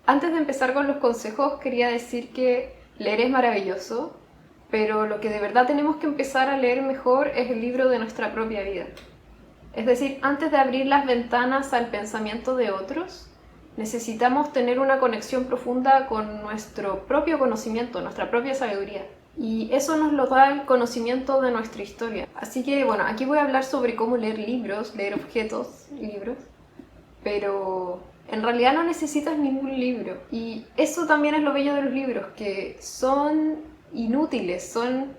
Antes de empezar con los consejos, quería decir que leer es maravilloso, pero lo que de verdad tenemos que empezar a leer mejor es el libro de nuestra propia vida. Es decir, antes de abrir las ventanas al pensamiento de otros, necesitamos tener una conexión profunda con nuestro propio conocimiento, nuestra propia sabiduría. Y eso nos lo da el conocimiento de nuestra historia. Así que, bueno, aquí voy a hablar sobre cómo leer libros, leer objetos, libros, pero en realidad no necesitas ningún libro. Y eso también es lo bello de los libros, que son inútiles, son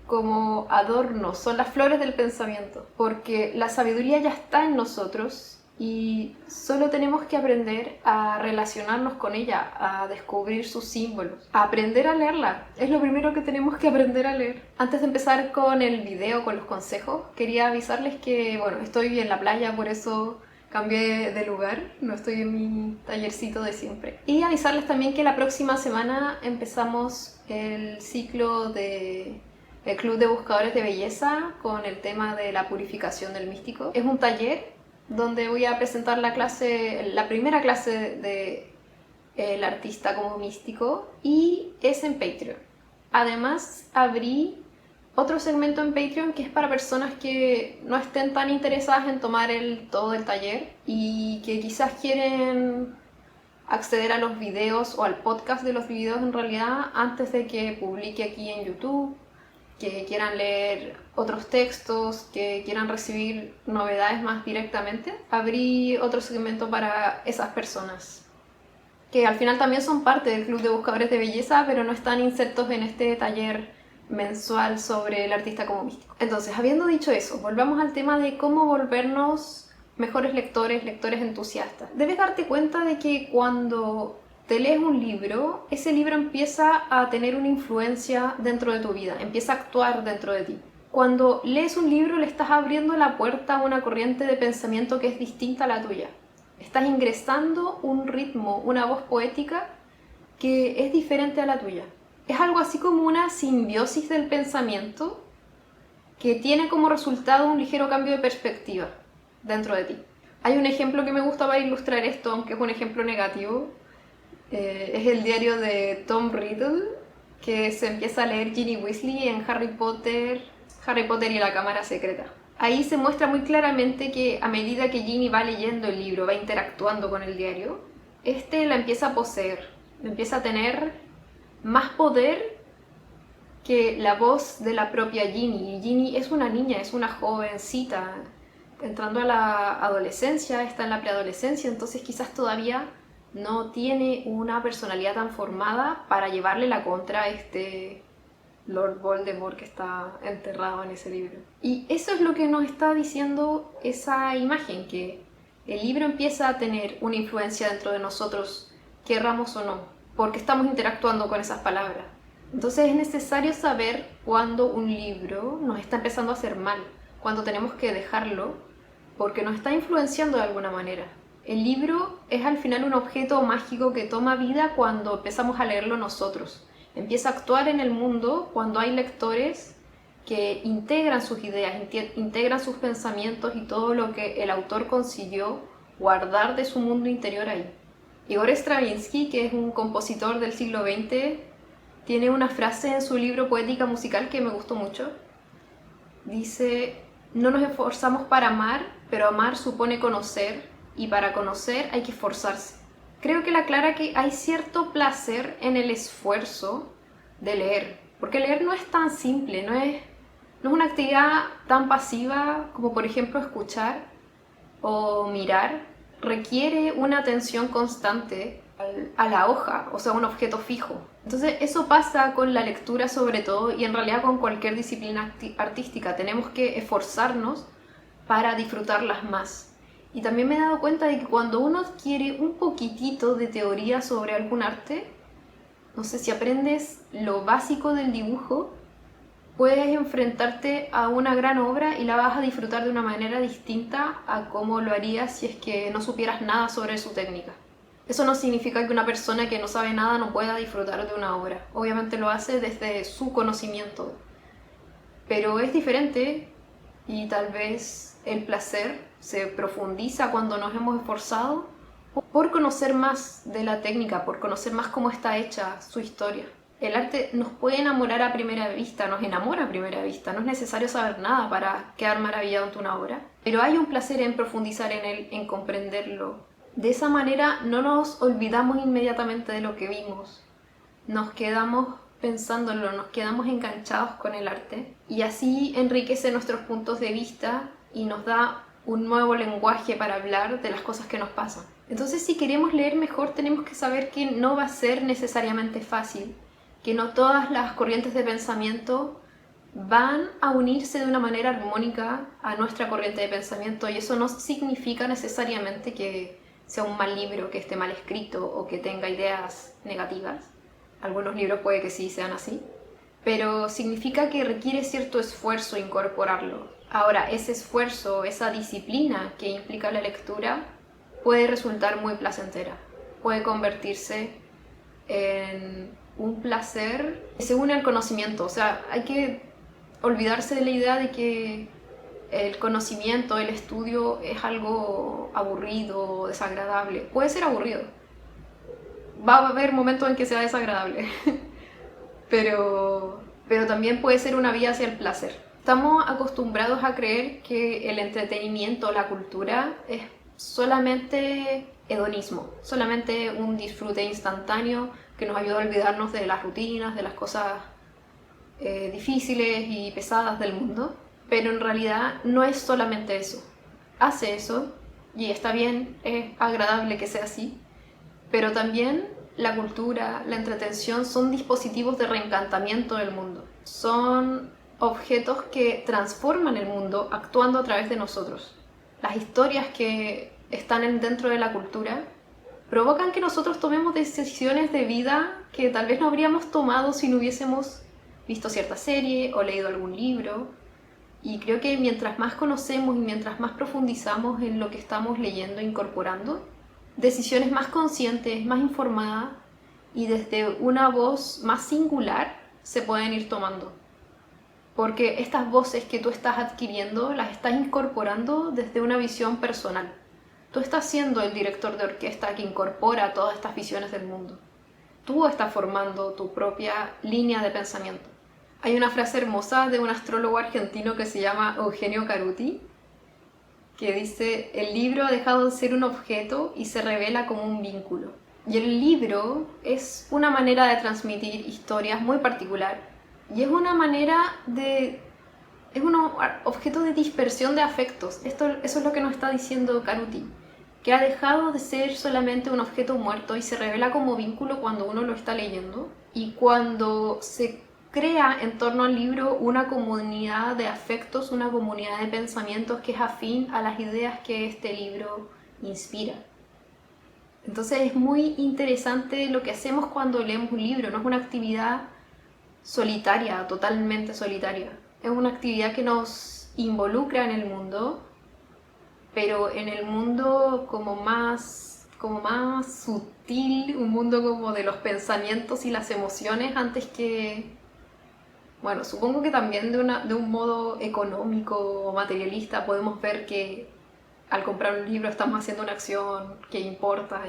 como adornos, son las flores del pensamiento, porque la sabiduría ya está en nosotros y solo tenemos que aprender a relacionarnos con ella, a descubrir sus símbolos, a aprender a leerla. Es lo primero que tenemos que aprender a leer. Antes de empezar con el video, con los consejos, quería avisarles que, bueno, estoy en la playa, por eso cambié de lugar, no estoy en mi tallercito de siempre. Y avisarles también que la próxima semana empezamos el ciclo de el Club de Buscadores de Belleza con el tema de la purificación del místico. Es un taller donde voy a presentar la primera clase de el artista como místico, y es en Patreon. Además, abrí otro segmento en Patreon que es para personas que no estén tan interesadas en tomar todo el taller y que quizás quieren acceder a los videos o al podcast de los videos en realidad antes de que publique aquí en YouTube, que quieran leer otros textos, que quieran recibir novedades más directamente. Abrí otro segmento para esas personas, que al final también son parte del Club de Buscadores de Belleza, pero no están insertos en este taller mensual sobre el artista como místico. Entonces, habiendo dicho eso, volvamos al tema de cómo volvernos mejores lectores, lectores entusiastas. Debes darte cuenta de que cuando te lees un libro, ese libro empieza a tener una influencia dentro de tu vida, empieza a actuar dentro de ti. Cuando lees un libro le estás abriendo la puerta a una corriente de pensamiento que es distinta a la tuya. Estás ingresando un ritmo, una voz poética que es diferente a la tuya. Es algo así como una simbiosis del pensamiento que tiene como resultado un ligero cambio de perspectiva dentro de ti. Hay un ejemplo que me gusta para ilustrar esto, aunque es un ejemplo negativo. Es el diario de Tom Riddle, que se empieza a leer Ginny Weasley en Harry Potter y la Cámara Secreta. Ahí se muestra muy claramente que a medida que Ginny va leyendo el libro, va interactuando con el diario, la empieza a poseer, empieza a tener más poder que la voz de la propia Ginny. Y Ginny es una niña, es una jovencita, entrando a la adolescencia, está en la preadolescencia, entonces quizás todavía no tiene una personalidad tan formada para llevarle la contra a Lord Voldemort que está enterrado en ese libro. Y eso es lo que nos está diciendo esa imagen, que el libro empieza a tener una influencia dentro de nosotros, querramos o no, porque estamos interactuando con esas palabras. Entonces es necesario saber cuándo un libro nos está empezando a hacer mal, cuándo tenemos que dejarlo, porque nos está influenciando de alguna manera. El libro es al final un objeto mágico que toma vida cuando empezamos a leerlo nosotros. Empieza a actuar en el mundo cuando hay lectores que integran sus ideas, integran sus pensamientos y todo lo que el autor consiguió guardar de su mundo interior ahí. Igor Stravinsky, que es un compositor del siglo XX, tiene una frase en su libro Poética Musical que me gustó mucho. Dice: no nos esforzamos para amar, pero amar supone conocer, y para conocer hay que esforzarse. Creo que él aclara que hay cierto placer en el esfuerzo de leer, porque leer no es tan simple, no es una actividad tan pasiva como por ejemplo escuchar o mirar. Requiere una atención constante a la hoja, o sea, un objeto fijo. Entonces eso pasa con la lectura sobre todo, y en realidad con cualquier disciplina artística. Tenemos que esforzarnos para disfrutarlas más. Y también me he dado cuenta de que cuando uno adquiere un poquitito de teoría sobre algún arte, no sé, si aprendes lo básico del dibujo, puedes enfrentarte a una gran obra y la vas a disfrutar de una manera distinta a cómo lo harías si es que no supieras nada sobre su técnica. Eso no significa que una persona que no sabe nada no pueda disfrutar de una obra. Obviamente lo hace desde su conocimiento, pero es diferente, y tal vez el placer se profundiza cuando nos hemos esforzado por conocer más de la técnica, por conocer más cómo está hecha su historia. El arte nos puede enamorar a primera vista, nos enamora a primera vista, no es necesario saber nada para quedar maravillado ante una obra, pero hay un placer en profundizar en él, en comprenderlo. De esa manera no nos olvidamos inmediatamente de lo que vimos, nos quedamos pensándolo, nos quedamos enganchados con el arte y así enriquece nuestros puntos de vista y nos da un nuevo lenguaje para hablar de las cosas que nos pasan. Entonces, si queremos leer mejor, tenemos que saber que no va a ser necesariamente fácil, que no todas las corrientes de pensamiento van a unirse de una manera armónica a nuestra corriente de pensamiento, y eso no significa necesariamente que sea un mal libro, que esté mal escrito o que tenga ideas negativas. Algunos libros puede que sí sean así, pero significa que requiere cierto esfuerzo incorporarlo. Ahora, ese esfuerzo, esa disciplina que implica la lectura puede resultar muy placentera, puede convertirse en un placer que se une al conocimiento. O sea, hay que olvidarse de la idea de que el conocimiento, el estudio es algo aburrido, desagradable. Puede ser aburrido, va a haber momentos en que sea desagradable, pero también puede ser una vía hacia el placer. Estamos acostumbrados a creer que el entretenimiento, la cultura, es solamente hedonismo, solamente un disfrute instantáneo que nos ayuda a olvidarnos de las rutinas, de las cosas difíciles y pesadas del mundo, pero en realidad no es solamente eso. Hace eso y está bien, es agradable que sea así, pero también la cultura, la entretención son dispositivos de reencantamiento del mundo. Son objetos que transforman el mundo actuando a través de nosotros. Las historias que están dentro de la cultura provocan que nosotros tomemos decisiones de vida que tal vez no habríamos tomado si no hubiésemos visto cierta serie o leído algún libro. Y creo que mientras más conocemos y mientras más profundizamos en lo que estamos leyendo e incorporando, decisiones más conscientes, más informadas y desde una voz más singular se pueden ir tomando. Porque estas voces que tú estás adquiriendo las estás incorporando desde una visión personal. Tú estás siendo el director de orquesta que incorpora todas estas visiones del mundo. Tú estás formando tu propia línea de pensamiento. Hay una frase hermosa de un astrólogo argentino que se llama Eugenio Caruti, que dice: el libro ha dejado de ser un objeto y se revela como un vínculo. Y el libro es una manera de transmitir historias muy particular. Y es una manera de... es un objeto de dispersión de afectos. Eso es lo que nos está diciendo Caruti, que ha dejado de ser solamente un objeto muerto y se revela como vínculo cuando uno lo está leyendo. Y cuando se crea en torno al libro una comunidad de afectos, una comunidad de pensamientos que es afín a las ideas que este libro inspira. Entonces es muy interesante lo que hacemos cuando leemos un libro. No es una actividad solitaria, totalmente solitaria. Es una actividad que nos involucra en el mundo, pero en el mundo como más sutil, un mundo como de los pensamientos y las emociones antes que... Bueno, supongo que también de un modo económico o materialista podemos ver que al comprar un libro estamos haciendo una acción que importa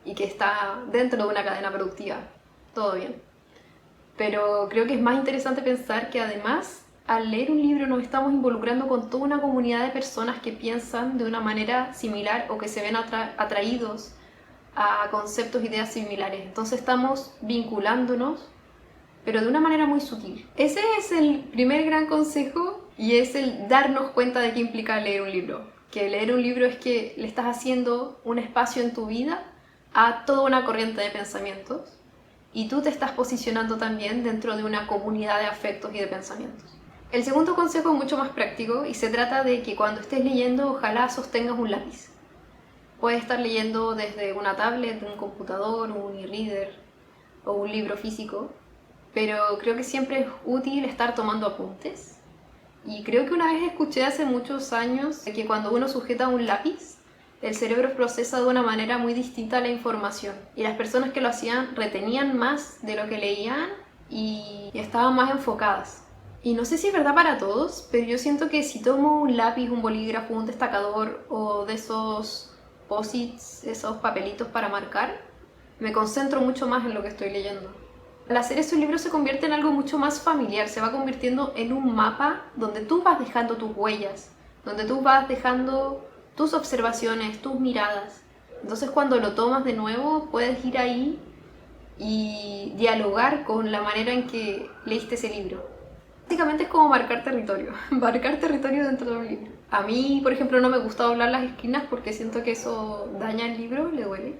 y que está dentro de una cadena productiva. Todo bien. Pero creo que es más interesante pensar que además al leer un libro nos estamos involucrando con toda una comunidad de personas que piensan de una manera similar o que se ven atraídos a conceptos, ideas similares. Entonces estamos vinculándonos, pero de una manera muy sutil. Ese es el primer gran consejo, y es el darnos cuenta de qué implica leer un libro. Que leer un libro es que le estás haciendo un espacio en tu vida a toda una corriente de pensamientos, y tú te estás posicionando también dentro de una comunidad de afectos y de pensamientos. El segundo consejo es mucho más práctico y se trata de que cuando estés leyendo, ojalá sostengas un lápiz. Puedes estar leyendo desde una tablet, un computador, un e-reader o un libro físico, pero creo que siempre es útil estar tomando apuntes. Y creo que una vez escuché hace muchos años que cuando uno sujeta un lápiz, el cerebro procesa de una manera muy distinta la información. Y las personas que lo hacían retenían más de lo que leían y estaban más enfocadas. Y no sé si es verdad para todos, pero yo siento que si tomo un lápiz, un bolígrafo, un destacador o de esos posits, esos papelitos para marcar, me concentro mucho más en lo que estoy leyendo. Al hacer eso el libro se convierte en algo mucho más familiar, se va convirtiendo en un mapa donde tú vas dejando tus huellas, donde tú vas dejando tus observaciones, tus miradas. Entonces cuando lo tomas de nuevo puedes ir ahí y dialogar con la manera en que leíste ese libro. Básicamente es como marcar territorio, marcar territorio dentro de un libro. A mí, por ejemplo, no me gusta doblar las esquinas porque siento que eso daña el libro, le duele.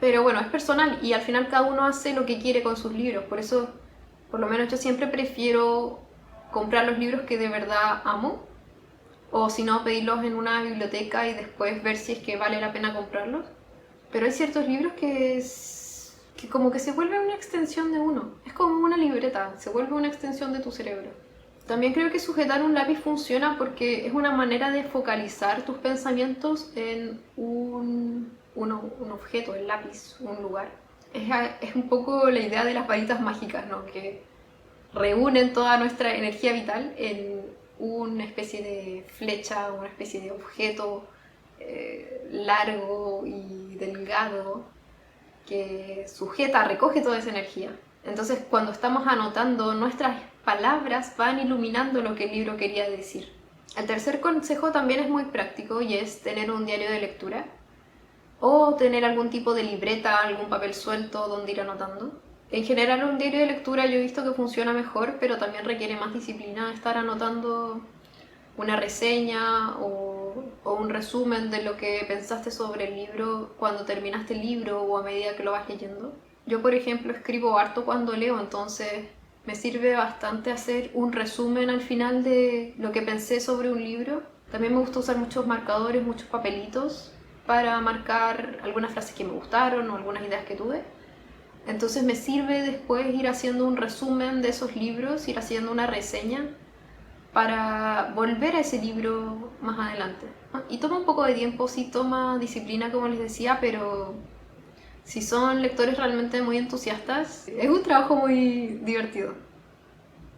Pero bueno, es personal y al final cada uno hace lo que quiere con sus libros. Por eso, por lo menos yo siempre prefiero comprar los libros que de verdad amo. O si no, pedirlos en una biblioteca y después ver si es que vale la pena comprarlos. Pero hay ciertos libros que como que se vuelven una extensión de uno. Es como una libreta, se vuelve una extensión de tu cerebro. También creo que sujetar un lápiz funciona porque es una manera de focalizar tus pensamientos en un objeto, el lápiz, un lugar. Es un poco la idea de las varitas mágicas, ¿no? Que reúnen toda nuestra energía vital en una especie de flecha, una especie de objeto largo y delgado que sujeta, recoge toda esa energía. Entonces, cuando estamos anotando, nuestras palabras van iluminando lo que el libro quería decir. El tercer consejo también es muy práctico y es tener un diario de lectura o tener algún tipo de libreta, algún papel suelto donde ir anotando. En general, un diario de lectura yo he visto que funciona mejor, pero también requiere más disciplina estar anotando una reseña o un resumen de lo que pensaste sobre el libro cuando terminaste el libro o a medida que lo vas leyendo. Yo, por ejemplo, escribo harto cuando leo, entonces me sirve bastante hacer un resumen al final de lo que pensé sobre un libro. También me gusta usar muchos marcadores, muchos papelitos para marcar algunas frases que me gustaron o algunas ideas que tuve. Entonces me sirve después ir haciendo un resumen de esos libros, ir haciendo una reseña para volver a ese libro más adelante. Y toma un poco de tiempo, sí toma disciplina como les decía, pero si son lectores realmente muy entusiastas, es un trabajo muy divertido.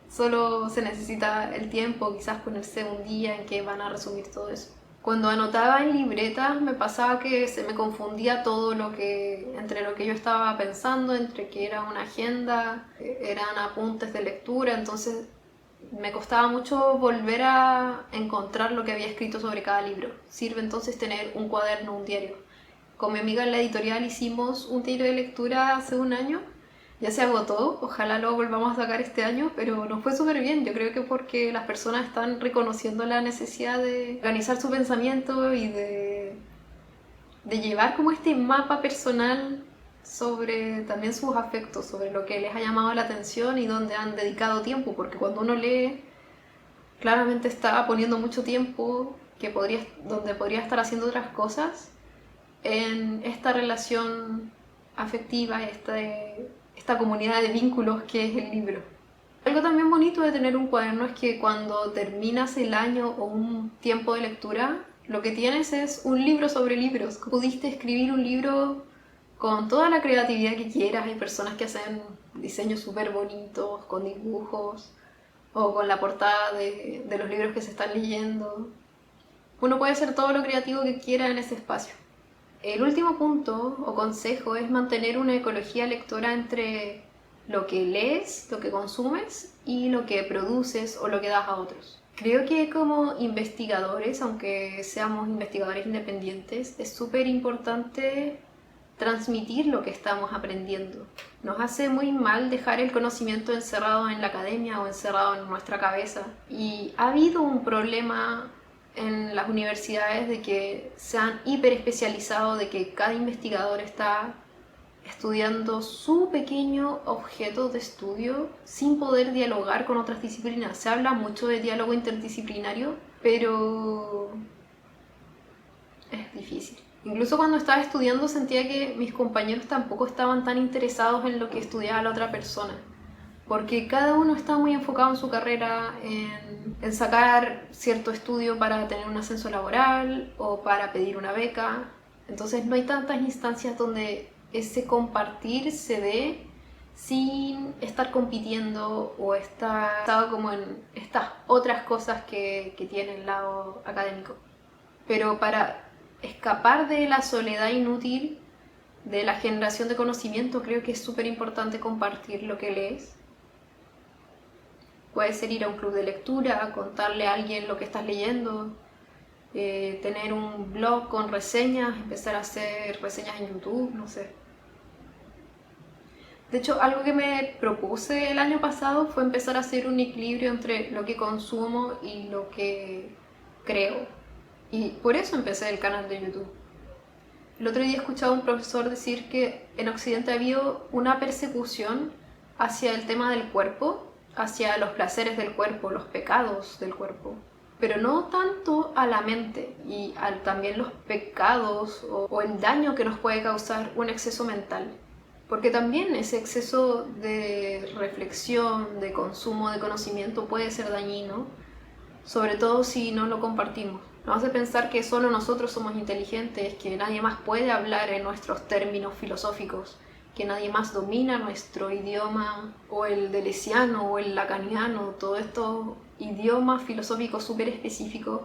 Solo se necesita el tiempo, quizás ponerse un día en que van a resumir todo eso. Cuando anotaba en libretas me pasaba que se me confundía todo entre lo que yo estaba pensando, entre que era una agenda, eran apuntes de lectura, entonces me costaba mucho volver a encontrar lo que había escrito sobre cada libro. Sirve entonces tener un cuaderno, un diario. Con mi amiga en la editorial hicimos un diario de lectura hace un año. Ya se agotó, ojalá lo volvamos a sacar este año, pero nos fue súper bien. Yo creo que porque las personas están reconociendo la necesidad de organizar su pensamiento y de llevar como este mapa personal sobre también sus afectos, sobre lo que les ha llamado la atención y dónde han dedicado tiempo, porque cuando uno lee, claramente está poniendo mucho tiempo donde podría estar haciendo otras cosas en esta relación afectiva, esta comunidad de vínculos que es el libro. Algo también bonito de tener un cuaderno es que cuando terminas el año o un tiempo de lectura, lo que tienes es un libro sobre libros. Pudiste escribir un libro con toda la creatividad que quieras. Hay personas que hacen diseños súper bonitos, con dibujos, o con la portada de los libros que se están leyendo. Uno puede hacer todo lo creativo que quiera en ese espacio. El último punto o consejo es mantener una ecología lectora entre lo que lees, lo que consumes y lo que produces o lo que das a otros. Creo que como investigadores, aunque seamos investigadores independientes, es súper importante transmitir lo que estamos aprendiendo. Nos hace muy mal dejar el conocimiento encerrado en la academia o encerrado en nuestra cabeza. Y ha habido un problema en las universidades de que se han hiperespecializado, de que cada investigador está estudiando su pequeño objeto de estudio sin poder dialogar con otras disciplinas. Se habla mucho de diálogo interdisciplinario, pero es difícil. Incluso cuando estaba estudiando sentía que mis compañeros tampoco estaban tan interesados en lo que estudiaba la otra persona, porque cada uno está muy enfocado en su carrera, en sacar cierto estudio para tener un ascenso laboral o para pedir una beca. Entonces no hay tantas instancias donde ese compartir se dé sin estar compitiendo o estar como en estas otras cosas que tiene el lado académico. Pero para escapar de la soledad inútil de la generación de conocimiento. Creo que es súper importante compartir lo que lees. Puede ser ir a un club de lectura, contarle a alguien lo que estás leyendo, tener un blog con reseñas, empezar a hacer reseñas en YouTube, no sé. De hecho, algo que me propuse el año pasado fue empezar a hacer un equilibrio entre lo que consumo y lo que creo. Y por eso empecé el canal de YouTube. El otro día escuchaba a un profesor decir que en Occidente ha habido una persecución hacia el tema del cuerpo, hacia los placeres del cuerpo, los pecados del cuerpo, pero no tanto a la mente y también los pecados o el daño que nos puede causar un exceso mental. Porque también ese exceso de reflexión, de consumo de conocimiento puede ser dañino, sobre todo si no lo compartimos. Nos hace pensar que solo nosotros somos inteligentes, que nadie más puede hablar en nuestros términos filosóficos, que nadie más domina nuestro idioma, o el deleuziano o el lacaniano, todos estos idiomas filosóficos súper específicos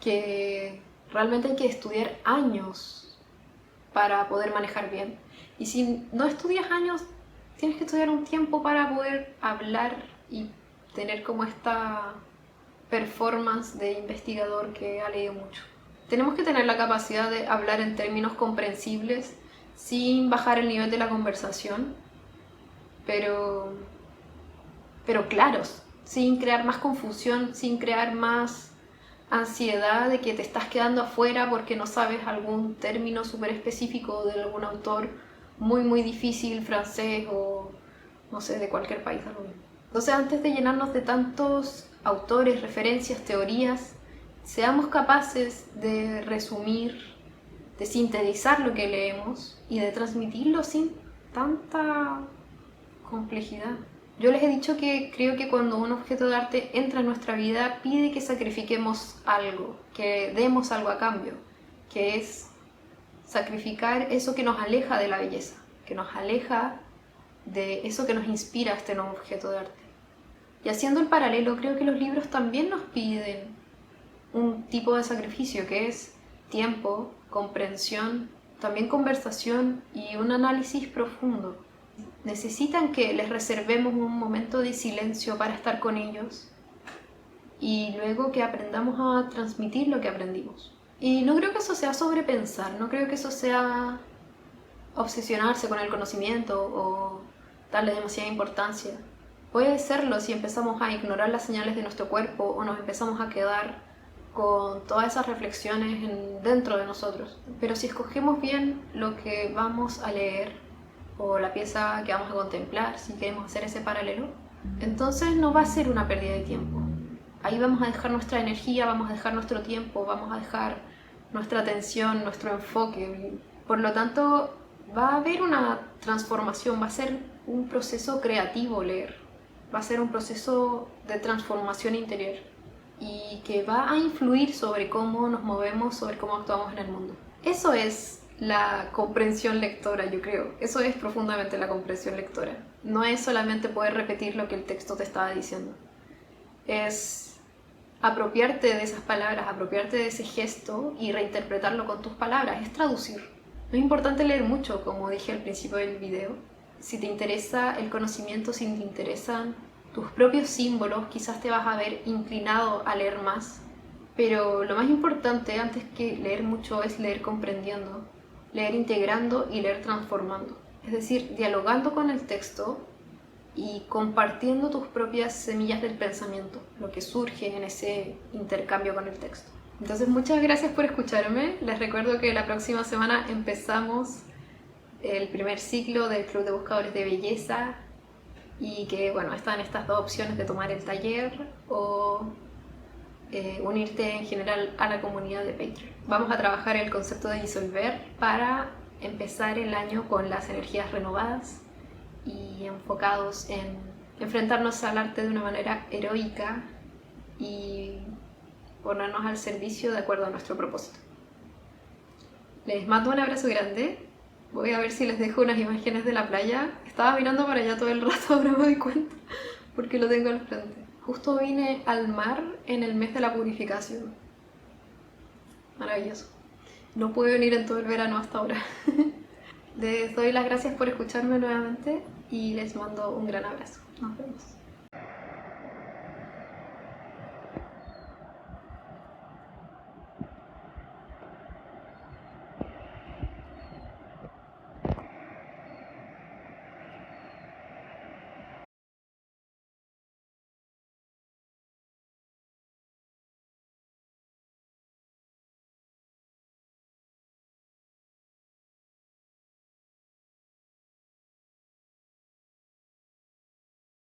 que realmente hay que estudiar años para poder manejar bien. Y si no estudias años, tienes que estudiar un tiempo para poder hablar y tener como esta performance de investigador que ha leído mucho. Tenemos que tener la capacidad de hablar en términos comprensibles sin bajar el nivel de la conversación, pero claros, sin crear más confusión, sin crear más ansiedad de que te estás quedando afuera porque no sabes algún término súper específico de algún autor muy difícil, francés o no sé, de cualquier país. Entonces, antes de llenarnos de tantos autores, referencias, teorías, seamos capaces de resumir, de sintetizar lo que leemos y de transmitirlo sin tanta complejidad. Yo les he dicho que creo que cuando un objeto de arte entra en nuestra vida, pide que sacrifiquemos algo, que demos algo a cambio, que es sacrificar eso que nos aleja de la belleza, que nos aleja de eso que nos inspira este nuevo objeto de arte. Y haciendo el paralelo, creo que los libros también nos piden un tipo de sacrificio, que es tiempo, comprensión, también conversación y un análisis profundo. Necesitan que les reservemos un momento de silencio para estar con ellos y luego que aprendamos a transmitir lo que aprendimos. Y no creo que eso sea sobrepensar, no creo que eso sea obsesionarse con el conocimiento o darle demasiada importancia. Puede serlo si empezamos a ignorar las señales de nuestro cuerpo o nos empezamos a quedar con todas esas reflexiones dentro de nosotros. Pero si escogemos bien lo que vamos a leer o la pieza que vamos a contemplar, si queremos hacer ese paralelo, entonces no va a ser una pérdida de tiempo. Ahí vamos a dejar nuestra energía, vamos a dejar nuestro tiempo, vamos a dejar nuestra atención, nuestro enfoque. Por lo tanto, va a haber una transformación, va a ser un proceso creativo leer, va a ser un proceso de transformación interior y que va a influir sobre cómo nos movemos, sobre cómo actuamos en el mundo. Eso es la comprensión lectora, yo creo. Eso es profundamente la comprensión lectora. No es solamente poder repetir lo que el texto te estaba diciendo. Es apropiarte de esas palabras, apropiarte de ese gesto y reinterpretarlo con tus palabras. Es traducir. No es importante leer mucho, como dije al principio del video. Si te interesa el conocimiento, si te interesan tus propios símbolos, quizás te vas a ver inclinado a leer más. Pero lo más importante, antes que leer mucho, es leer comprendiendo, leer integrando y leer transformando. Es decir, dialogando con el texto y compartiendo tus propias semillas del pensamiento, lo que surge en ese intercambio con el texto. Entonces, muchas gracias por escucharme. Les recuerdo que la próxima semana empezamos el primer ciclo del Club de Buscadores de Belleza y que, bueno, están estas dos opciones de tomar el taller o unirte en general a la comunidad de Patreon. Vamos a trabajar el concepto de disolver para empezar el año con las energías renovadas y enfocados en enfrentarnos al arte de una manera heroica y ponernos al servicio de acuerdo a nuestro propósito. Les mando un abrazo grande. Voy a ver si les dejo unas imágenes de la playa. Estaba mirando para allá todo el rato, ahora me doy cuenta, porque lo tengo al frente. Justo vine al mar en el mes de la purificación. Maravilloso. no pude venir en todo el verano hasta ahora. Les doy las gracias por escucharme nuevamente y les mando un gran abrazo. Nos vemos.